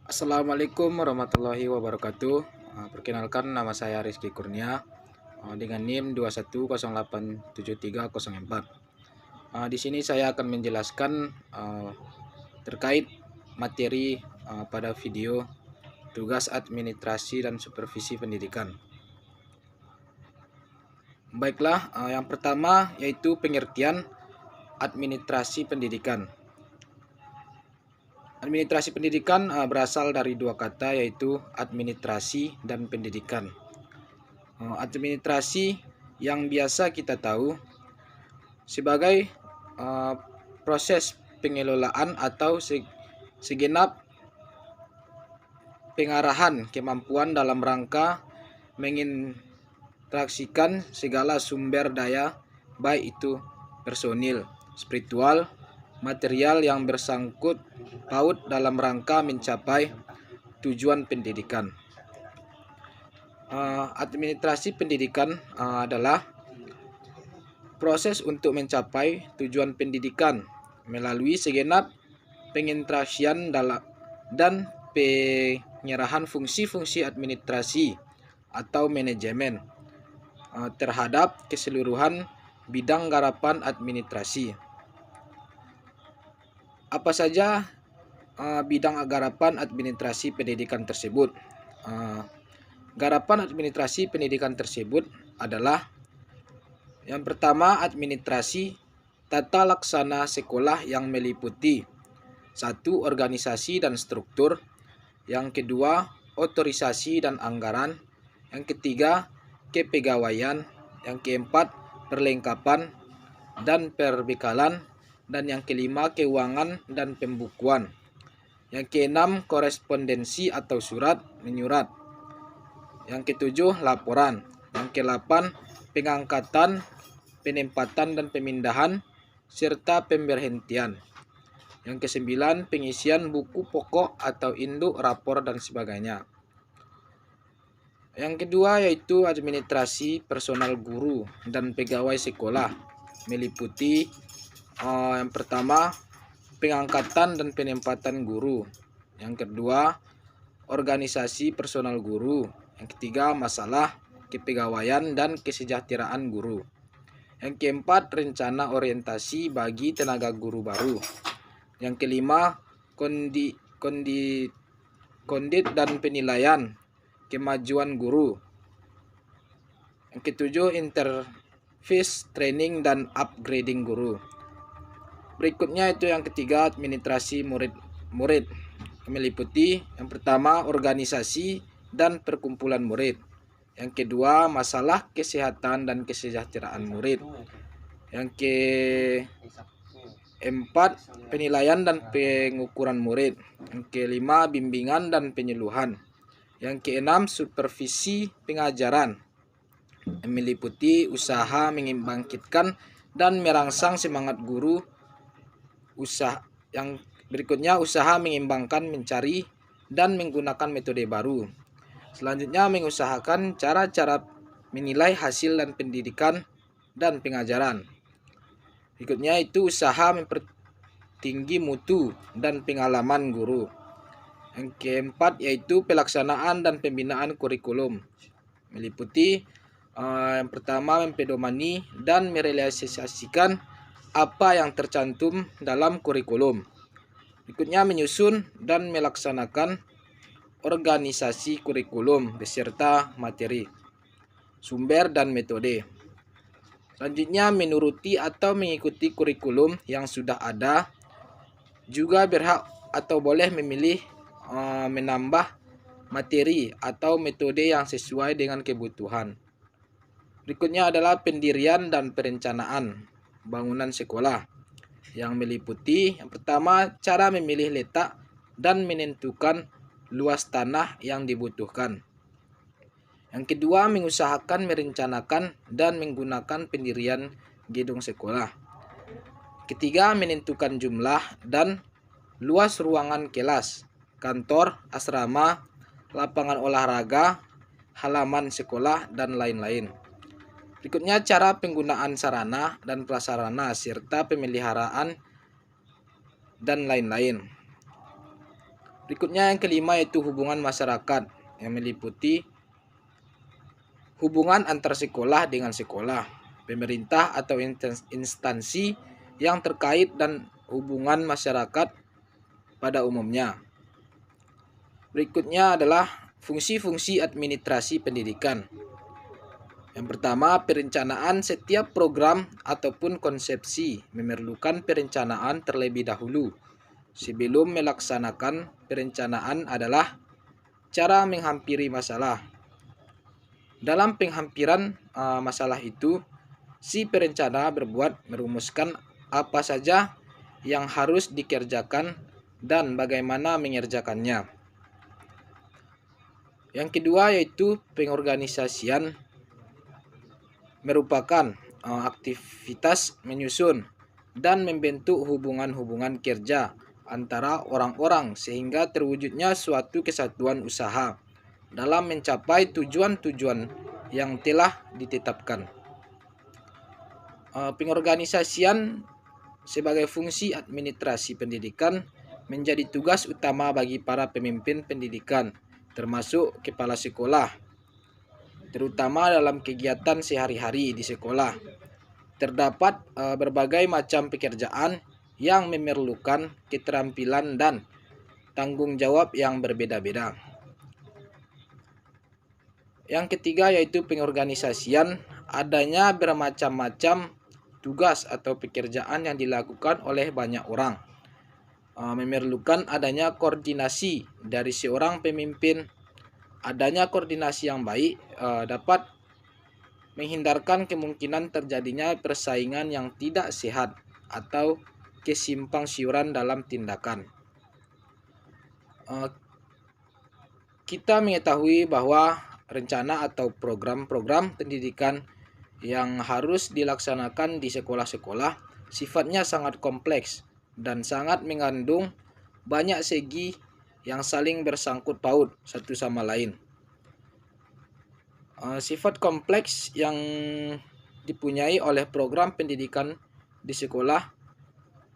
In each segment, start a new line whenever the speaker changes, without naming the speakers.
Assalamualaikum warahmatullahi wabarakatuh. Perkenalkan, nama saya Rizky Kurnia dengan NIM 21087304. Di sini saya akan menjelaskan terkait materi pada video tugas administrasi dan supervisi pendidikan. Baiklah, yang pertama yaitu pengertian administrasi pendidikan. Administrasi pendidikan berasal dari dua kata, yaitu administrasi dan pendidikan. Administrasi yang biasa kita tahu sebagai proses pengelolaan atau segenap pengarahan kemampuan dalam rangka menginteraksikan segala sumber daya, baik itu personil, spiritual, material yang bersangkut paut dalam rangka mencapai tujuan pendidikan. Administrasi pendidikan adalah proses untuk mencapai tujuan pendidikan melalui segenap penginteraksian dan penyerahan fungsi-fungsi administrasi atau manajemen terhadap keseluruhan bidang garapan administrasi. Apa saja bidang garapan administrasi pendidikan tersebut? Garapan administrasi pendidikan tersebut adalah: yang pertama, administrasi tata laksana sekolah yang meliputi 1. Organisasi dan struktur. Yang kedua, otorisasi dan anggaran. Yang ketiga, kepegawaian. Yang keempat, perlengkapan dan perbekalan. Dan yang kelima, keuangan dan pembukuan. Yang keenam, korespondensi atau surat menyurat. Yang ketujuh, laporan. Yang kedelapan, pengangkatan, penempatan dan pemindahan, serta pemberhentian. Yang kesembilan, pengisian buku pokok atau induk, rapor, dan sebagainya. Yang kedua yaitu administrasi personal guru dan pegawai sekolah, meliputi yang pertama, pengangkatan dan penempatan guru. Yang kedua, organisasi personal guru. Yang ketiga, masalah kepegawaian dan kesejahteraan guru. Yang keempat, rencana orientasi bagi tenaga guru baru. Yang kelima, kondit dan penilaian kemajuan guru. Yang ketujuh, interface training dan upgrading guru. Berikutnya itu yang ketiga, administrasi murid, meliputi yang pertama, organisasi dan perkumpulan murid. Yang kedua, masalah kesehatan dan kesejahteraan murid. Yang keempat, penilaian dan pengukuran murid. Yang kelima, bimbingan dan penyuluhan. Yang keenam, supervisi pengajaran, meliputi usaha membangkitkan dan merangsang semangat guru. Yang berikutnya, usaha mengembangkan, mencari dan menggunakan metode baru. Selanjutnya, mengusahakan cara-cara menilai hasil dan pendidikan dan pengajaran. Berikutnya itu usaha mempertinggi mutu dan pengalaman guru. Yang keempat yaitu pelaksanaan dan pembinaan kurikulum, meliputi yang pertama, mempedomani dan merealisasikan apa yang tercantum dalam kurikulum. Berikutnya, menyusun dan melaksanakan organisasi kurikulum beserta materi, sumber dan metode. Selanjutnya, menuruti atau mengikuti kurikulum yang sudah ada. Juga berhak atau boleh memilih menambah materi atau metode yang sesuai dengan kebutuhan. Berikutnya adalah pendirian dan perencanaan bangunan sekolah, yang meliputi yang pertama, cara memilih letak dan menentukan luas tanah yang dibutuhkan. Yang kedua, mengusahakan, merencanakan dan menggunakan pendirian gedung sekolah. Ketiga, menentukan jumlah dan luas ruangan kelas, kantor, asrama, lapangan olahraga, halaman sekolah, dan lain-lain. Berikutnya, cara penggunaan sarana dan prasarana serta pemeliharaan dan lain-lain. Berikutnya yang kelima yaitu hubungan masyarakat, yang meliputi hubungan antar sekolah dengan sekolah, pemerintah atau instansi yang terkait, dan hubungan masyarakat pada umumnya. Berikutnya adalah fungsi-fungsi administrasi pendidikan. Yang pertama, perencanaan setiap program ataupun konsepsi memerlukan perencanaan terlebih dahulu. Sebelum melaksanakan perencanaan adalah cara menghampiri masalah. Dalam penghampiran masalah itu, si perencana merumuskan apa saja yang harus dikerjakan dan bagaimana mengerjakannya. Yang kedua yaitu pengorganisasian, merupakan aktivitas menyusun dan membentuk hubungan-hubungan kerja antara orang-orang sehingga terwujudnya suatu kesatuan usaha dalam mencapai tujuan-tujuan yang telah ditetapkan. Pengorganisasian sebagai fungsi administrasi pendidikan menjadi tugas utama bagi para pemimpin pendidikan, termasuk kepala sekolah, terutama dalam kegiatan sehari-hari di sekolah. Terdapat berbagai macam pekerjaan yang memerlukan keterampilan dan tanggung jawab yang berbeda-beda. Yang ketiga yaitu pengorganisasian, adanya bermacam-macam tugas atau pekerjaan yang dilakukan oleh banyak orang. Memerlukan adanya koordinasi dari seorang pemimpin. Adanya koordinasi yang baik dapat menghindarkan kemungkinan terjadinya persaingan yang tidak sehat atau kesimpang siuran dalam tindakan. Kita mengetahui bahwa rencana atau program-program pendidikan yang harus dilaksanakan di sekolah-sekolah sifatnya sangat kompleks dan sangat mengandung banyak segi yang saling bersangkut paut satu sama lain. Sifat kompleks yang dipunyai oleh program pendidikan di sekolah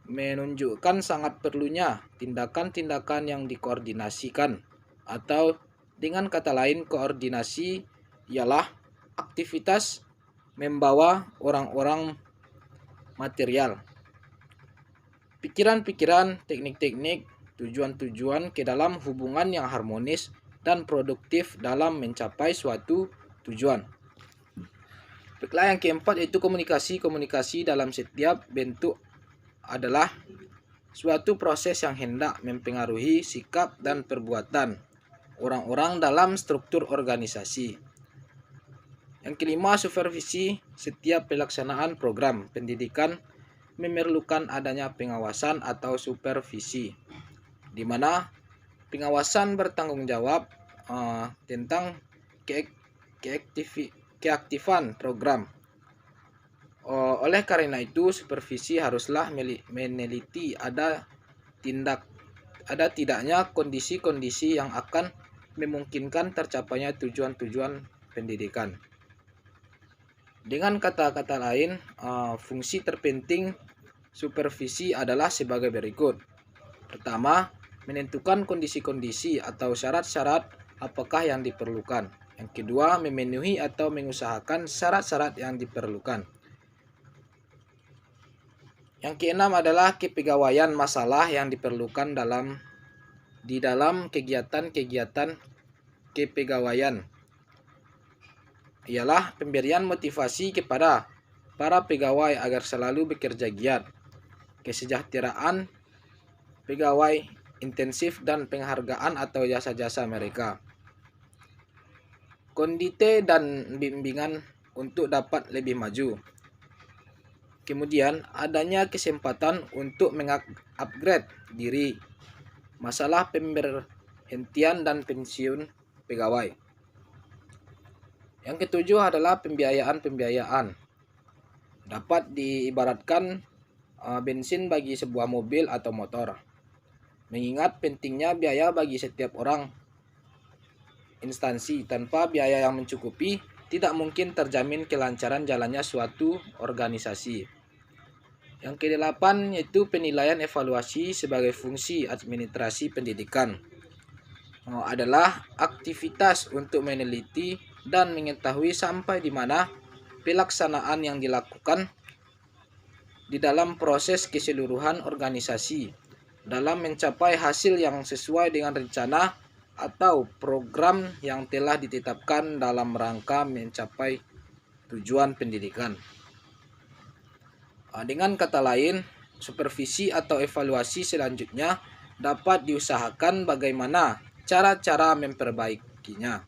menunjukkan sangat perlunya tindakan-tindakan yang dikoordinasikan, atau dengan kata lain koordinasi ialah aktivitas membawa orang-orang material, pikiran-pikiran, teknik-teknik, tujuan-tujuan ke dalam hubungan yang harmonis dan produktif dalam mencapai suatu tujuan. Baiklah, yang keempat yaitu komunikasi dalam setiap bentuk adalah suatu proses yang hendak mempengaruhi sikap dan perbuatan orang-orang dalam struktur organisasi. Yang kelima, supervisi setiap pelaksanaan program pendidikan memerlukan adanya pengawasan atau supervisi, di mana pengawasan bertanggung jawab tentang keaktifan program. Oleh karena itu, supervisi haruslah meneliti ada tidaknya kondisi-kondisi yang akan memungkinkan tercapainya tujuan-tujuan pendidikan. Dengan kata-kata lain, fungsi terpenting supervisi adalah sebagai berikut. Pertama, menentukan kondisi-kondisi atau syarat-syarat apakah yang diperlukan. Yang kedua, memenuhi atau mengusahakan syarat-syarat yang diperlukan. Yang keenam adalah kepegawaian masalah yang diperlukan di dalam kegiatan-kegiatan kepegawaian. Ialah pemberian motivasi kepada para pegawai agar selalu bekerja giat, kesejahteraan pegawai intensif, dan penghargaan atau jasa-jasa mereka. Kondite dan bimbingan untuk dapat lebih maju. Kemudian adanya kesempatan untuk mengupgrade diri. Masalah pemberhentian dan pensiun pegawai. Yang ketujuh adalah pembiayaan. Dapat diibaratkan bensin bagi sebuah mobil atau motor. Mengingat pentingnya biaya bagi setiap orang instansi, tanpa biaya yang mencukupi tidak mungkin terjamin kelancaran jalannya suatu organisasi. Yang kedelapan yaitu penilaian evaluasi sebagai fungsi administrasi pendidikan. adalah aktivitas untuk meneliti dan mengetahui sampai di mana pelaksanaan yang dilakukan di dalam proses keseluruhan organisasi dalam mencapai hasil yang sesuai dengan rencana atau program yang telah ditetapkan dalam rangka mencapai tujuan pendidikan. Dengan kata lain, supervisi atau evaluasi selanjutnya dapat diusahakan bagaimana cara-cara memperbaikinya.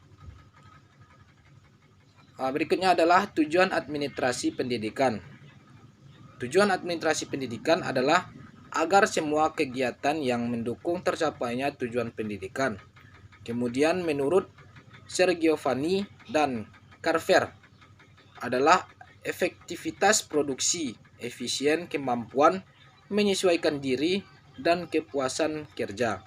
Berikutnya adalah tujuan administrasi pendidikan. Tujuan administrasi pendidikan adalah agar semua kegiatan yang mendukung tercapainya tujuan pendidikan. Kemudian menurut Sergiovanni dan Carver adalah efektivitas produksi, efisien, kemampuan menyesuaikan diri, dan kepuasan kerja.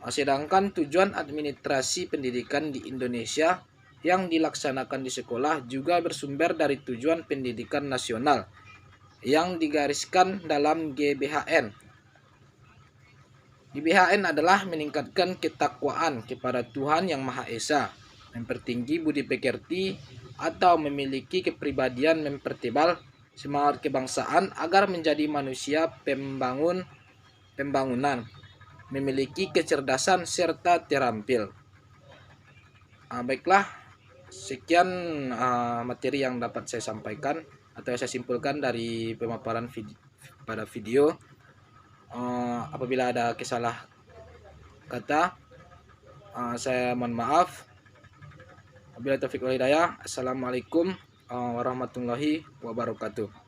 Sedangkan tujuan administrasi pendidikan di Indonesia yang dilaksanakan di sekolah juga bersumber dari tujuan pendidikan nasional yang digariskan dalam GBHN. GBHN adalah meningkatkan ketakwaan kepada Tuhan Yang Maha Esa, mempertinggi budi pekerti atau memiliki kepribadian mempertebal semangat kebangsaan agar menjadi manusia pembangunan, memiliki kecerdasan serta terampil. Baiklah, sekian materi yang dapat saya sampaikan atau saya simpulkan dari pemaparan pada video. Apabila ada kesalah kata, saya mohon maaf. Wabillahi taufiq wal hidayah. Assalamualaikum warahmatullahi wabarakatuh.